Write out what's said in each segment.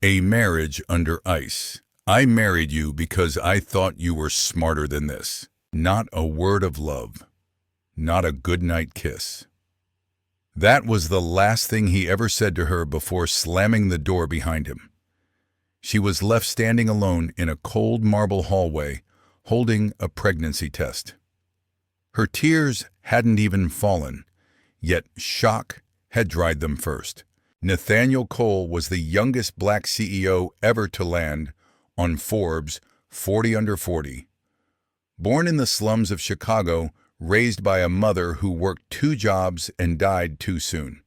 A marriage under ice. I married you because I thought you were smarter than this. Not a word of love. Not a goodnight kiss. That was the last thing he ever said to her before slamming the door behind him. She was left standing alone in a cold marble hallway, holding a pregnancy test. Her tears hadn't even fallen, yet shock had dried them first. Nathaniel Cole was the youngest black CEO ever to land on Forbes' 40 Under 40. Born in the slums of Chicago, raised by a mother who worked 2 jobs and died too soon.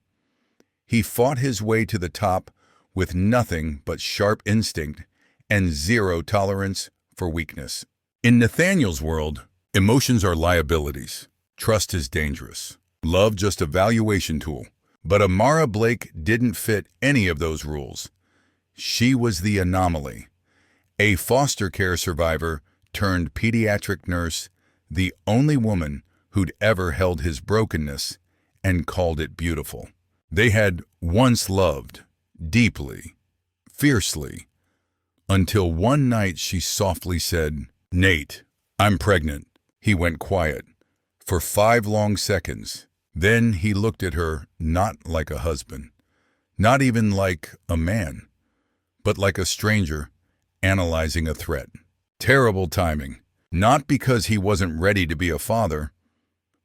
He fought his way to the top with nothing but sharp instinct and zero tolerance for weakness. In Nathaniel's world, emotions are liabilities. Trust is dangerous. Love just a valuation tool. But Amara Blake didn't fit any of those rules. She was the anomaly. A foster care survivor turned pediatric nurse, the only woman who'd ever held his brokenness and called it beautiful. They had once loved, deeply, fiercely, until one night she softly said, "Nate, I'm pregnant." He went quiet for 5 long seconds. Then he looked at her not like a husband, not even like a man, but like a stranger analyzing a threat. Terrible timing, not because he wasn't ready to be a father,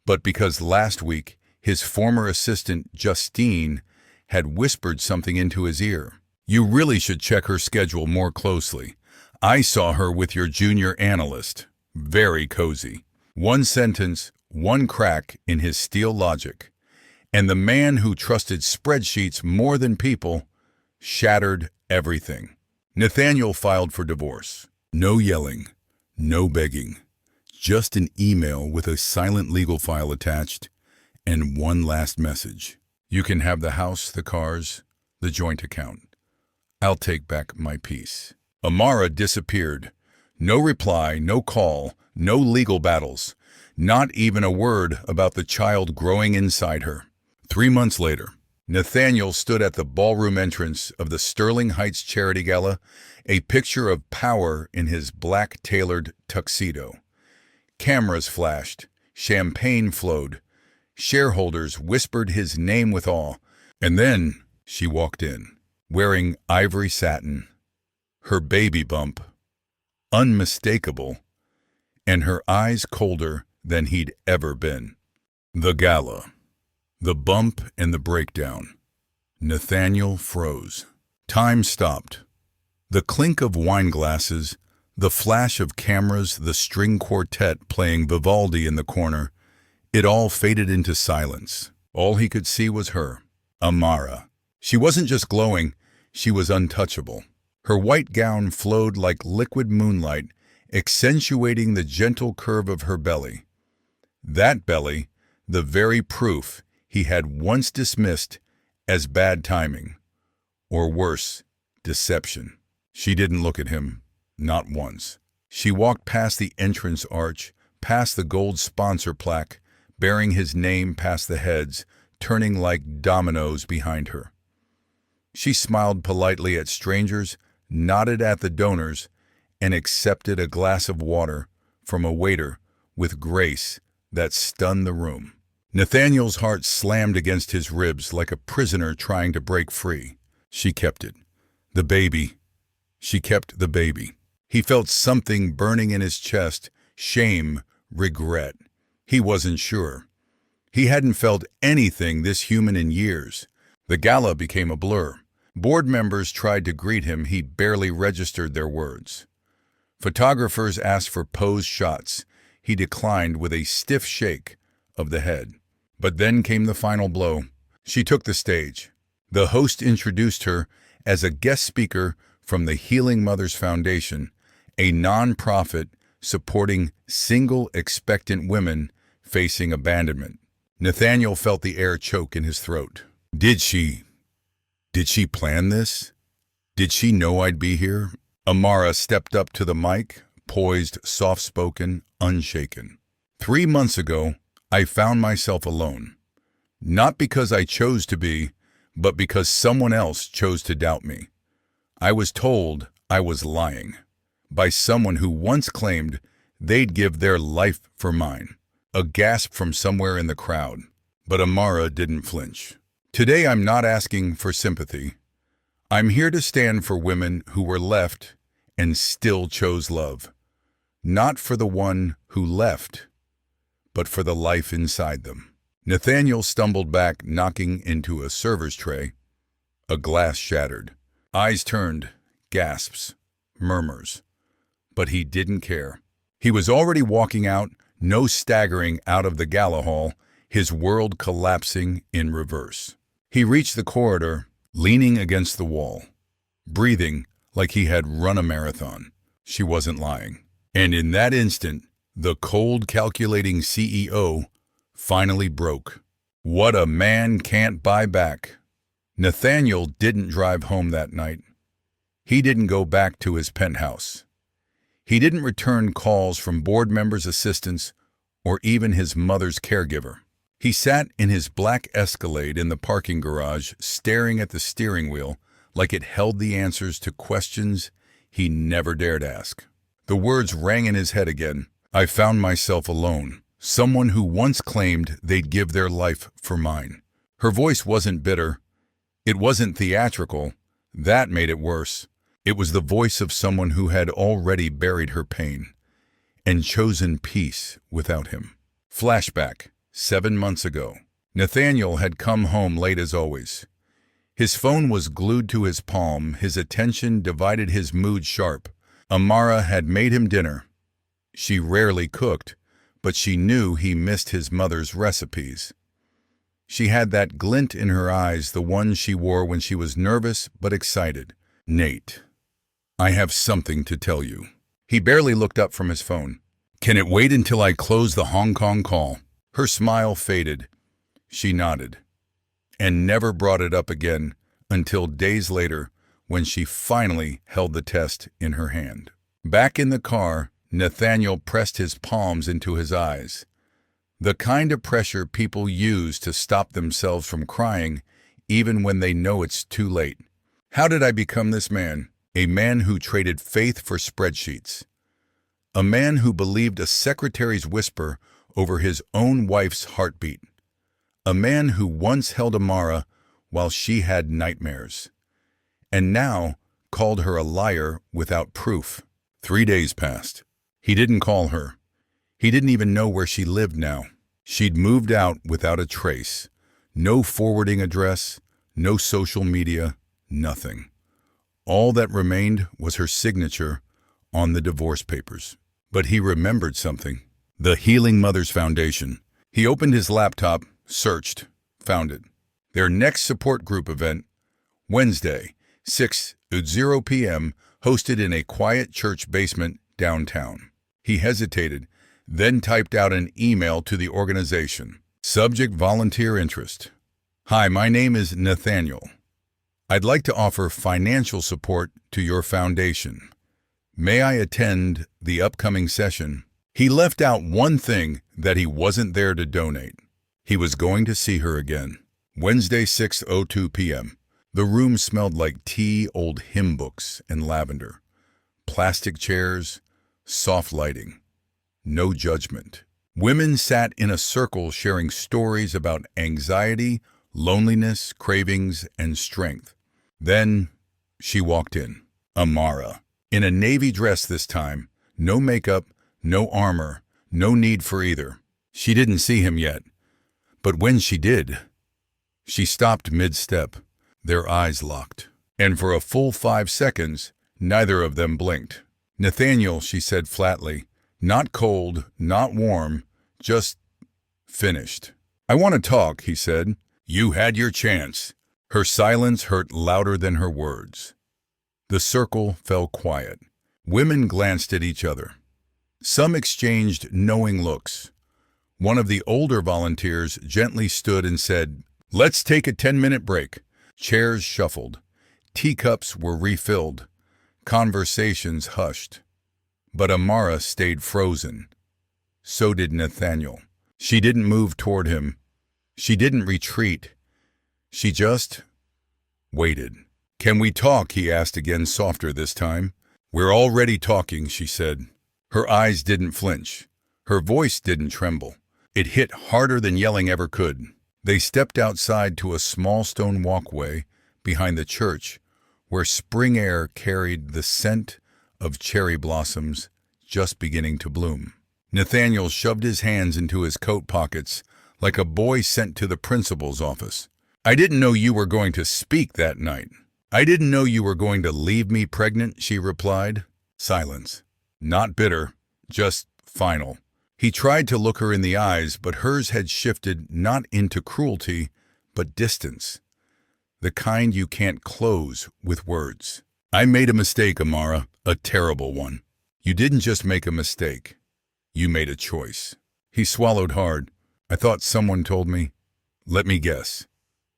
but because last week his former assistant Justine had whispered something into his ear. "You really should check her schedule more closely. I saw her with your junior analyst." Very cozy. One sentence, one crack in his steel logic, and the man who trusted spreadsheets more than people shattered everything. Nathaniel filed for divorce. No yelling, no begging, just an email with a silent legal file attached and one last message. "You can have the house, the cars, the joint account. I'll take back my peace." Amara disappeared. No reply, no call, no legal battles. Not even a word about the child growing inside her. 3 months later, Nathaniel stood at the ballroom entrance of the Sterling Heights Charity Gala, a picture of power in his black-tailored tuxedo. Cameras flashed, champagne flowed, shareholders whispered his name with awe, and then she walked in, wearing ivory satin, her baby bump unmistakable, and her eyes colder than he'd ever been. The gala. The bump and the breakdown. Nathaniel froze. Time stopped. The clink of wine glasses, the flash of cameras, the string quartet playing Vivaldi in the corner, it all faded into silence. All he could see was her, Amara. She wasn't just glowing, she was untouchable. Her white gown flowed like liquid moonlight, accentuating the gentle curve of her belly. That belly, the very proof he had once dismissed as bad timing, or worse, deception. She didn't look at him, not once. She walked past the entrance arch, past the gold sponsor plaque, bearing his name past the heads, turning like dominoes behind her. She smiled politely at strangers, nodded at the donors, and accepted a glass of water from a waiter with grace that stunned the room. Nathaniel's heart slammed against his ribs like a prisoner trying to break free. She kept it. The baby. She kept the baby. He felt something burning in his chest, shame, regret. He wasn't sure. He hadn't felt anything this human in years. The gala became a blur. Board members tried to greet him, he barely registered their words. Photographers asked for pose shots. He declined with a stiff shake of the head. But then came the final blow. She took the stage. The host introduced her as a guest speaker from the Healing Mothers Foundation, a nonprofit supporting single expectant women facing abandonment. Nathaniel felt the air choke in his throat. Did she plan this? Did she know I'd be here? Amara stepped up to the mic, poised, soft-spoken, unshaken. 3 months ago, I found myself alone. Not because I chose to be, but because someone else chose to doubt me. I was told I was lying by someone who once claimed they'd give their life for mine. A gasp from somewhere in the crowd, but Amara didn't flinch. Today I'm not asking for sympathy. I'm here to stand for women who were left and still chose love. Not for the one who left, but for the life inside them. Nathaniel stumbled back, knocking into a server's tray. A glass shattered. Eyes turned, gasps, murmurs. But he didn't care. He was already walking out, no staggering out of the gala hall, his world collapsing in reverse. He reached the corridor, leaning against the wall, breathing like he had run a marathon. She wasn't lying. And in that instant, the cold, calculating CEO finally broke. What a man can't buy back. Nathaniel didn't drive home that night. He didn't go back to his penthouse. He didn't return calls from board members' assistants or even his mother's caregiver. He sat in his black Escalade in the parking garage, staring at the steering wheel like it held the answers to questions he never dared ask. The words rang in his head again. I found myself alone, someone who once claimed they'd give their life for mine. Her voice wasn't bitter. It wasn't theatrical. That made it worse. It was the voice of someone who had already buried her pain and chosen peace without him. Flashback, 7 months ago. Nathaniel had come home late as always. His phone was glued to his palm, his attention divided, his mood sharp. Amara had made him dinner. She rarely cooked, but she knew he missed his mother's recipes. She had that glint in her eyes, the one she wore when she was nervous but excited. Nate, I have something to tell you. He barely looked up from his phone. Can it wait until I close the Hong Kong call? Her smile faded. She nodded, and never brought it up again until days later when she finally held the test in her hand. Back in the car, Nathaniel pressed his palms into his eyes. The kind of pressure people use to stop themselves from crying even when they know it's too late. How did I become this man? A man who traded faith for spreadsheets. A man who believed a secretary's whisper over his own wife's heartbeat. A man who once held Amara while she had nightmares. And now called her a liar without proof. 3 days passed. He didn't call her. He didn't even know where she lived now. She'd moved out without a trace. No forwarding address, no social media, nothing. All that remained was her signature on the divorce papers. But he remembered something. The Healing Mothers Foundation. He opened his laptop, searched, found it. Their next support group event, Wednesday, 6:00 p.m., hosted in a quiet church basement downtown. He hesitated, then typed out an email to the organization. Subject: volunteer interest. Hi, my name is Nathaniel. I'd like to offer financial support to your foundation. May I attend the upcoming session? He left out one thing, that he wasn't there to donate. He was going to see her again. Wednesday, 6:02 p.m. The room smelled like tea, old hymn books, and lavender. Plastic chairs, soft lighting. No judgment. Women sat in a circle sharing stories about anxiety, loneliness, cravings, and strength. Then she walked in. Amara. In a navy dress this time. No makeup, no armor, no need for either. She didn't see him yet. But when she did, she stopped mid-step. Their eyes locked. And for a full 5 seconds, neither of them blinked. Nathaniel, she said flatly. Not cold, not warm, just finished. I want to talk, he said. You had your chance. Her silence hurt louder than her words. The circle fell quiet. Women glanced at each other. Some exchanged knowing looks. One of the older volunteers gently stood and said, "Let's take a 10-minute break." Chairs shuffled. Teacups were refilled. Conversations hushed. But Amara stayed frozen. So did Nathaniel. She didn't move toward him. She didn't retreat. She just waited. "Can we talk?" he asked again, softer this time. "We're already talking," she said. Her eyes didn't flinch. Her voice didn't tremble. It hit harder than yelling ever could. They stepped outside to a small stone walkway behind the church where spring air carried the scent of cherry blossoms just beginning to bloom. Nathaniel shoved his hands into his coat pockets like a boy sent to the principal's office. "I didn't know you were going to speak that night. I didn't know you were going to leave me pregnant," she replied. Silence. Not bitter, just final. He tried to look her in the eyes, but hers had shifted not into cruelty, but distance. The kind you can't close with words. "I made a mistake, Amara, a terrible one." "You didn't just make a mistake. You made a choice." He swallowed hard. "I thought someone told me." "Let me guess."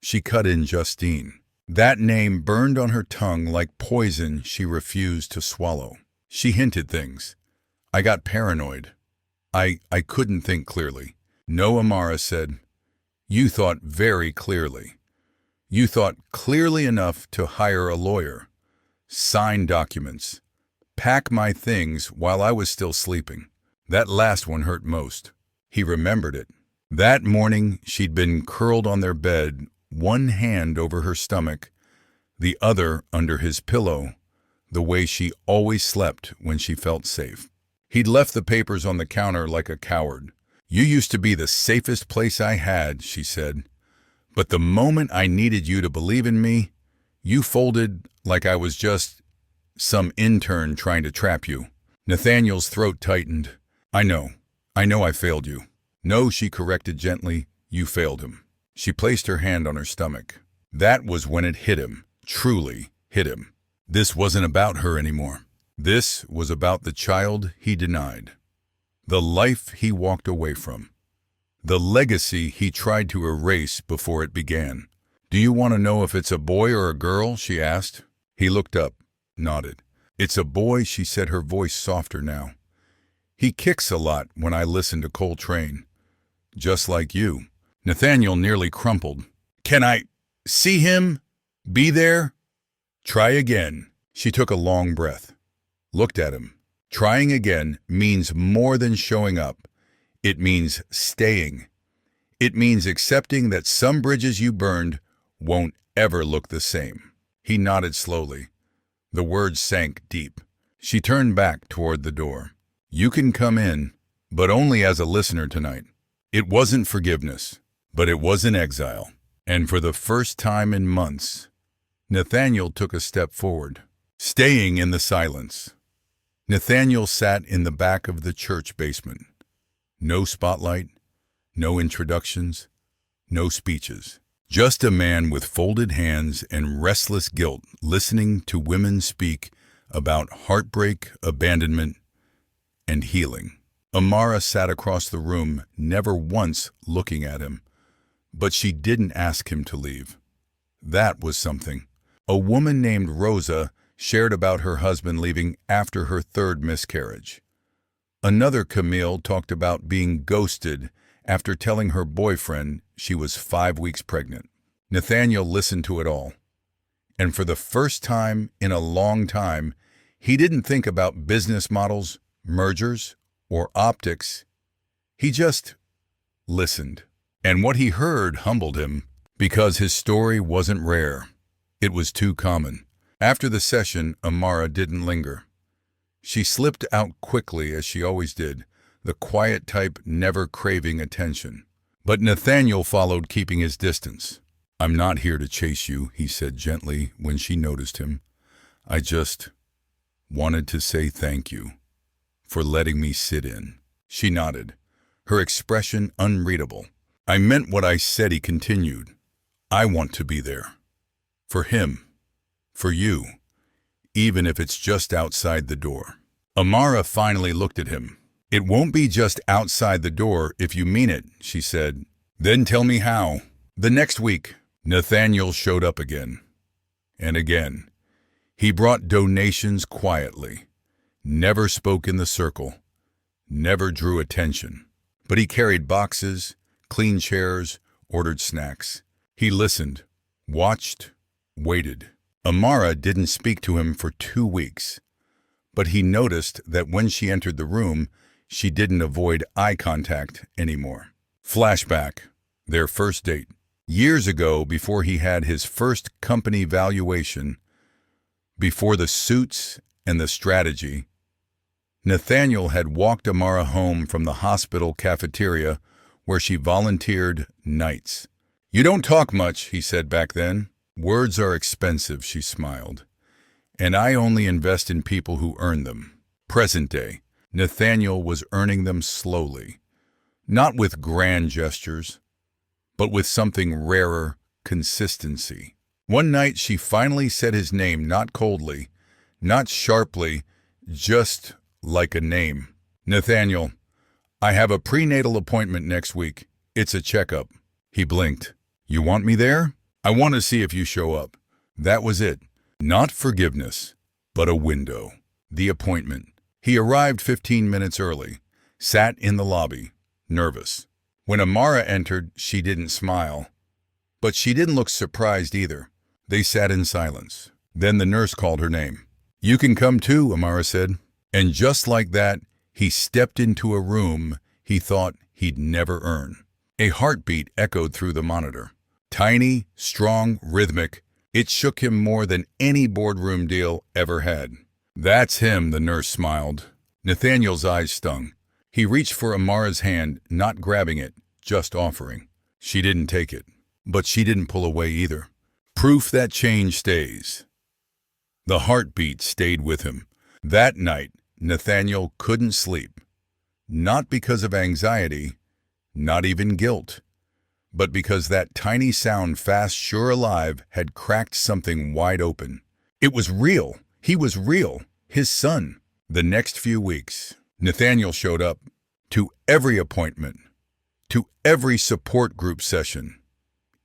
She cut in Justine. That name burned on her tongue like poison she refused to swallow. She hinted things. "I got paranoid. I couldn't think clearly." "No," Amara said. "You thought very clearly. You thought clearly enough to hire a lawyer, sign documents, pack my things while I was still sleeping." That last one hurt most. He remembered it. That morning she'd been curled on their bed, one hand over her stomach, the other under his pillow, the way she always slept when she felt safe. He'd left the papers on the counter like a coward. "You used to be the safest place I had," she said. "But the moment I needed you to believe in me, you folded like I was just some intern trying to trap you." Nathaniel's throat tightened. I know I failed you." "No," she corrected gently, "you failed him." She placed her hand on her stomach. That was when it hit him, truly hit him. This wasn't about her anymore. This was about the child he denied, the life he walked away from, the legacy he tried to erase before it began. "Do you want to know if it's a boy or a girl?" she asked. He looked up, nodded. "It's a boy," she said, her voice softer now. "He kicks a lot when I listen to Coltrane. Just like you." Nathaniel nearly crumpled. "Can I see him? Be there?" "Try again." She took a long breath, looked at him. Trying again means more than showing up. It means staying. It means accepting that some bridges you burned won't ever look the same. He nodded slowly. The words sank deep. She turned back toward the door. "You can come in, but only as a listener tonight." It wasn't forgiveness, but it was an exile. And for the first time in months, Nathaniel took a step forward, staying in the silence. Nathaniel sat in the back of the church basement. No spotlight, no introductions, no speeches. Just a man with folded hands and restless guilt listening to women speak about heartbreak, abandonment, and healing. Amara sat across the room, never once looking at him, but she didn't ask him to leave. That was something. A woman named Rosa shared about her husband leaving after her third miscarriage. Another Camille talked about being ghosted after telling her boyfriend she was 5 weeks pregnant. Nathaniel listened to it all. And for the first time in a long time, he didn't think about business models, mergers, or optics. He just listened. And what he heard humbled him, because his story wasn't rare. It was too common. After the session, Amara didn't linger. She slipped out quickly, as she always did, the quiet type never craving attention. But Nathaniel followed, keeping his distance. "I'm not here to chase you," he said gently when she noticed him. "I just wanted to say thank you for letting me sit in." She nodded, her expression unreadable. "I meant what I said," he continued. "I want to be there. For him. For you. Even if it's just outside the door." Amara finally looked at him. "It won't be just outside the door if you mean it," she said. "Then tell me how." The next week, Nathaniel showed up again. And again. He brought donations quietly. Never spoke in the circle. Never drew attention. But he carried boxes, cleaned chairs, ordered snacks. He listened, watched, waited. Amara didn't speak to him for 2 weeks, but he noticed that when she entered the room, she didn't avoid eye contact anymore. Flashback, their first date. Years ago, before he had his first company valuation, before the suits and the strategy, Nathaniel had walked Amara home from the hospital cafeteria where she volunteered nights. "You don't talk much," he said back then. "Words are expensive," she smiled. "And I only invest in people who earn them." Present day, Nathaniel was earning them slowly, not with grand gestures, but with something rarer: consistency. One night she finally said his name, not coldly, not sharply, just like a name. "Nathaniel, I have a prenatal appointment next week. It's a checkup." He blinked. "You want me there? I want to see if you show up." That was it. Not forgiveness, but a window. The appointment. He arrived 15 minutes early, sat in the lobby, nervous. When Amara entered, she didn't smile, but she didn't look surprised either. They sat in silence. Then the nurse called her name. "You can come too," Amara said. And just like that, he stepped into a room he thought he'd never earn. A heartbeat echoed through the monitor. Tiny, strong, rhythmic. It shook him more than any boardroom deal ever had. "That's him," the nurse smiled. Nathaniel's eyes stung. He reached for Amara's hand, not grabbing it, just offering. She didn't take it, but she didn't pull away either. Proof that change stays. The heartbeat stayed with him. That night, Nathaniel couldn't sleep. Not because of anxiety, not even guilt, but because that tiny sound, fast, sure, alive, had cracked something wide open. It was real. He was real. His son. The next few weeks, Nathaniel showed up to every appointment, to every support group session,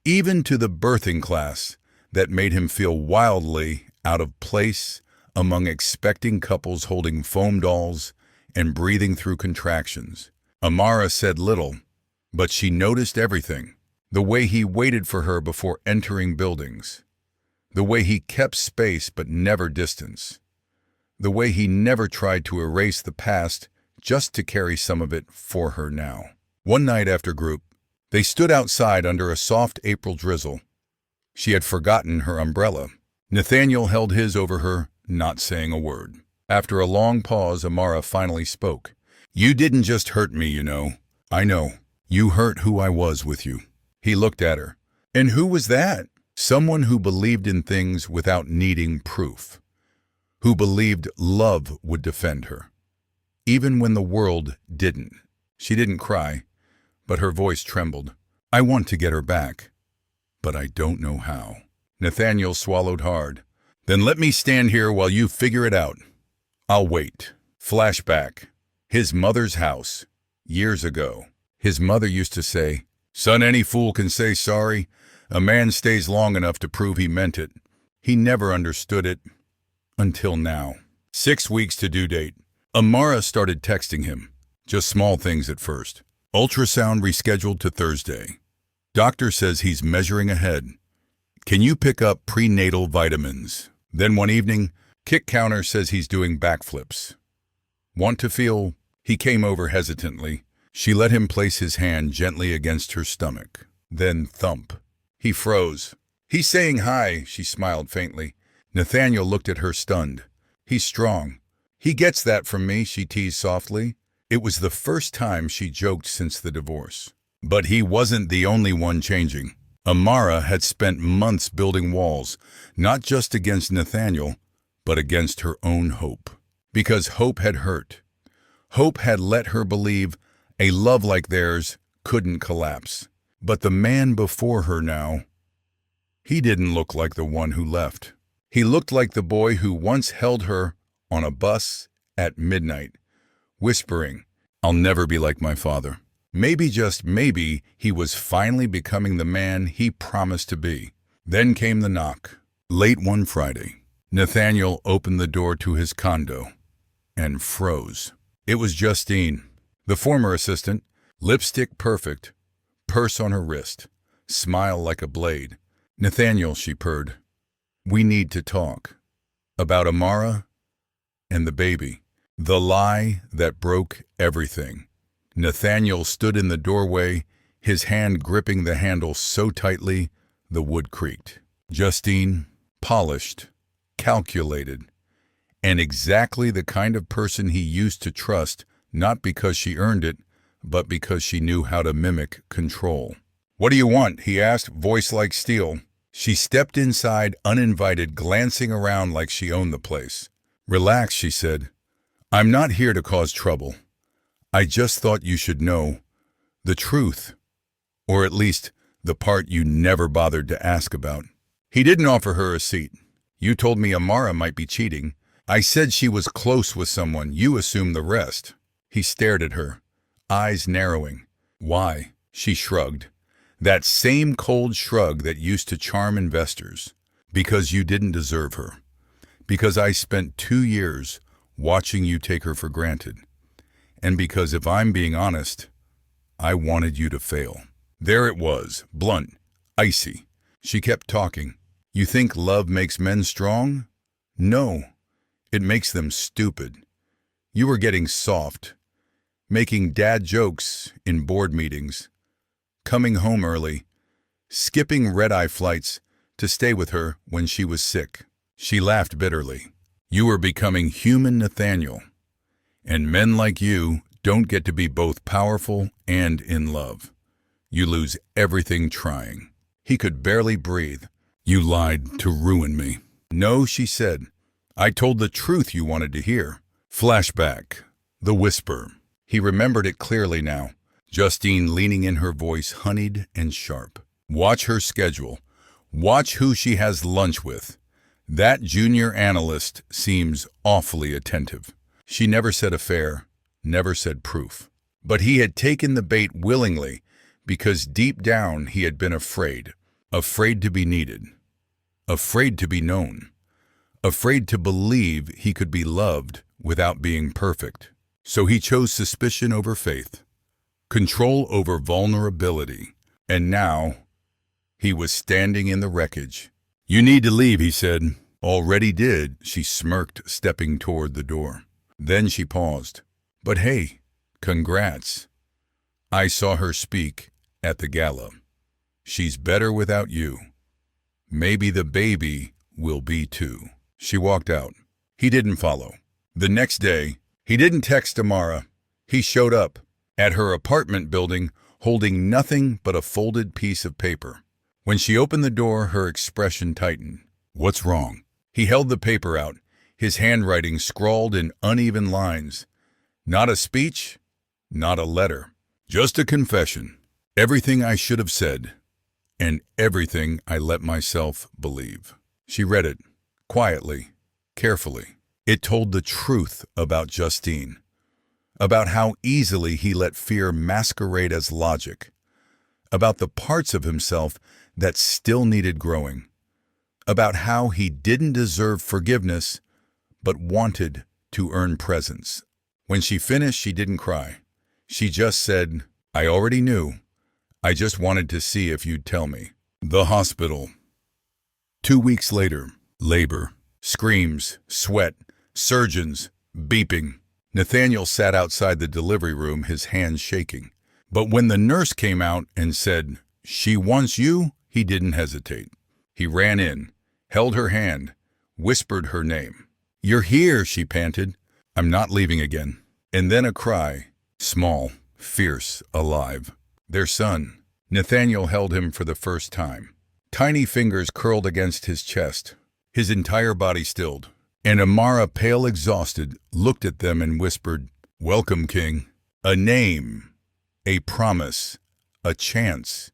even to the birthing class that made him feel wildly out of place among expecting couples holding foam dolls and breathing through contractions. Amara said little, but she noticed everything. The way he waited for her before entering buildings. The way he kept space but never distance. The way he never tried to erase the past just to carry some of it for her now. One night after group, they stood outside under a soft April drizzle. She had forgotten her umbrella. Nathaniel held his over her, not saying a word. After a long pause, Amara finally spoke. "You didn't just hurt me, you know." "I know. You hurt who I was with you." He looked at her. "And who was that?" "Someone who believed in things without needing proof. Who believed love would defend her, even when the world didn't." She didn't cry, but her voice trembled. "I want to get her back, but I don't know how." Nathaniel swallowed hard. "Then let me stand here while you figure it out. I'll wait." Flashback. His mother's house. Years ago. His mother used to say, "Son, any fool can say sorry. A man stays long enough to prove he meant it." He never understood it. Until now. 6 weeks to due date. Amara started texting him. Just small things at first. Ultrasound rescheduled to Thursday. Doctor says he's measuring ahead. Can you pick up prenatal vitamins? Then one evening, kick counter says he's doing backflips. Want to feel? He came over hesitantly. She let him place his hand gently against her stomach. Then thump. He froze. "He's saying hi," she smiled faintly. Nathaniel looked at her stunned. "He's strong. He gets that from me," she teased softly. It was the first time she joked since the divorce. But he wasn't the only one changing. Amara had spent months building walls, not just against Nathaniel, but against her own hope. Because hope had hurt. Hope had let her believe a love like theirs couldn't collapse. But the man before her now, he didn't look like the one who left. He looked like the boy who once held her on a bus at midnight, whispering, "I'll never be like my father." Maybe, just maybe, he was finally becoming the man he promised to be. Then came the knock. Late one Friday, Nathaniel opened the door to his condo and froze. It was Justine, the former assistant, lipstick perfect, purse on her wrist, smile like a blade. "Nathaniel," she purred. We need to talk. About Amara and the baby. The lie that broke everything. Nathaniel stood in the doorway, his hand gripping the handle so tightly the wood creaked. Justine, polished, calculated, and exactly the kind of person he used to trust, not because she earned it, but because she knew how to mimic control. "What do you want?" he asked, voice like steel. She stepped inside, uninvited, glancing around like she owned the place. "Relax," she said. "I'm not here to cause trouble. I just thought you should know the truth, or at least the part you never bothered to ask about." He didn't offer her a seat. "You told me Amara might be cheating. I said she was close with someone. You assumed the rest." He stared at her, eyes narrowing. "Why?" She shrugged. That same cold shrug that used to charm investors. "Because you didn't deserve her. Because I spent 2 years watching you take her for granted. And because, if I'm being honest, I wanted you to fail." There it was, blunt, icy. She kept talking. "You think love makes men strong? No, it makes them stupid. You were getting soft, making dad jokes in board meetings, coming home early, skipping red-eye flights to stay with her when she was sick." She laughed bitterly. "You were becoming human, Nathaniel. And men like you don't get to be both powerful and in love. You lose everything trying." He could barely breathe. "You lied to ruin me." "No," she said. "I told the truth you wanted to hear." Flashback. The whisper. He remembered it clearly now. Justine leaning in, her voice honeyed and sharp. "Watch her schedule. Watch who she has lunch with. That junior analyst seems awfully attentive." She never said affair, never said proof. But he had taken the bait willingly because deep down he had been afraid. Afraid to be needed. Afraid to be known. Afraid to believe he could be loved without being perfect. So he chose suspicion over faith. Control over vulnerability. And now he was standing in the wreckage. "You need to leave," he said. "Already did," she smirked, stepping toward the door. Then she paused. "But hey, congrats. I saw her speak at the gala. She's better without you. Maybe the baby will be too." She walked out. He didn't follow. The next day, he didn't text Amara. He showed up at her apartment building holding nothing but a folded piece of paper. When she opened the door, her expression tightened. "What's wrong?" He held the paper out, his handwriting scrawled in uneven lines. Not a speech, not a letter. Just a confession. Everything I should have said, and everything I let myself believe. She read it, quietly, carefully. It told the truth about Justine, about how easily he let fear masquerade as logic, about the parts of himself that still needed growing, about how he didn't deserve forgiveness, but wanted to earn presence. When she finished, she didn't cry. She just said, "I already knew. I just wanted to see if you'd tell me." The hospital. 2 weeks later, labor, screams, sweat, surgeons, beeping. Nathaniel sat outside the delivery room, his hands shaking. But when the nurse came out and said, "She wants you," he didn't hesitate. He ran in, held her hand, whispered her name. "You're here," she panted. "I'm not leaving again." And then a cry, small, fierce, alive. Their son. Nathaniel held him for the first time. Tiny fingers curled against his chest, his entire body stilled. And Amara, pale, exhausted, looked at them and whispered, "Welcome, King." A name, a promise, a chance.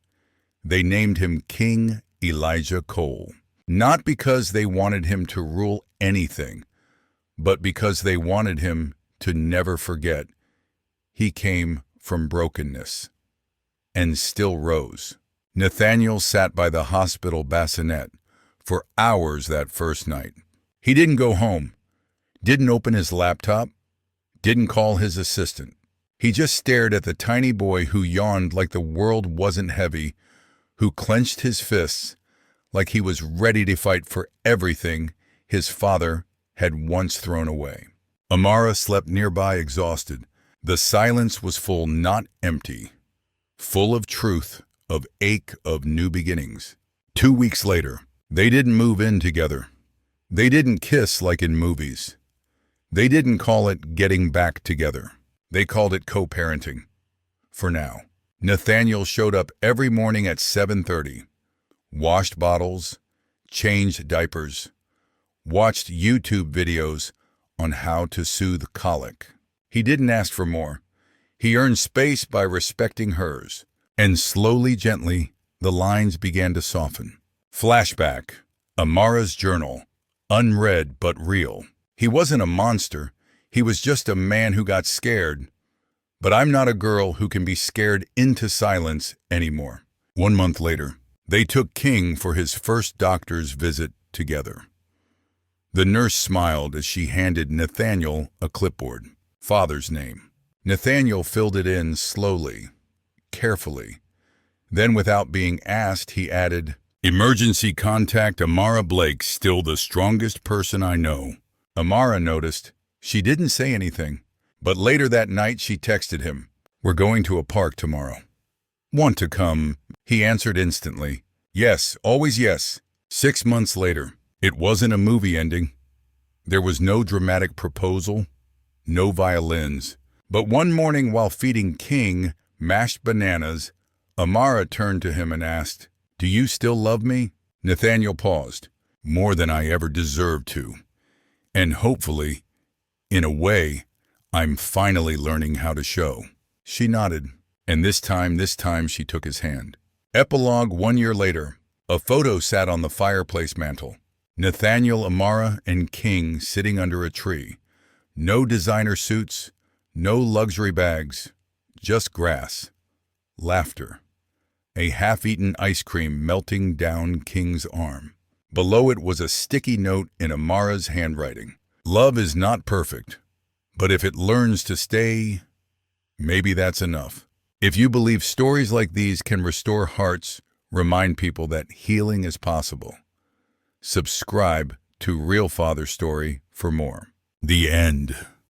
They named him King Elijah Cole. Not because they wanted him to rule anything, but because they wanted him to never forget. He came from brokenness and still rose. Nathaniel sat by the hospital bassinet for hours that first night. He didn't go home, didn't open his laptop, didn't call his assistant. He just stared at the tiny boy who yawned like the world wasn't heavy, who clenched his fists like he was ready to fight for everything his father had once thrown away. Amara slept nearby, exhausted. The silence was full, not empty, full of truth, of ache, of new beginnings. 2 weeks later, they didn't move in together. They didn't kiss like in movies. They didn't call it getting back together. They called it co-parenting. For now. Nathaniel showed up every morning at 7:30, washed bottles, changed diapers, watched YouTube videos on how to soothe colic. He didn't ask for more. He earned space by respecting hers. And slowly, gently, the lines began to soften. Flashback. Amara's journal. Unread but real. He wasn't a monster. He was just a man who got scared. But I'm not a girl who can be scared into silence anymore. 1 month later, they took King for his first doctor's visit together. The nurse smiled as she handed Nathaniel a clipboard. Father's name. Nathaniel filled it in slowly, carefully. Then, without being asked, he added, "Emergency contact Amara Blake, still the strongest person I know." Amara noticed. She didn't say anything, but later that night she texted him, "We're going to a park tomorrow. Want to come?" He answered instantly, "Yes, always yes." 6 months later, it wasn't a movie ending. There was no dramatic proposal, no violins. But one morning while feeding King mashed bananas, Amara turned to him and asked, "Do you still love me?" Nathaniel paused. "More than I ever deserved to. And hopefully, in a way, I'm finally learning how to show." She nodded, and this time she took his hand. Epilogue. 1 year later, a photo sat on the fireplace mantel. Nathaniel, Amara, and King sitting under a tree. No designer suits, no luxury bags, just grass, laughter, a half-eaten ice cream melting down King's arm. Below it was a sticky note in Amara's handwriting. "Love is not perfect, but if it learns to stay, maybe that's enough." If you believe stories like these can restore hearts, remind people that healing is possible, subscribe to Real Father Story for more. The end.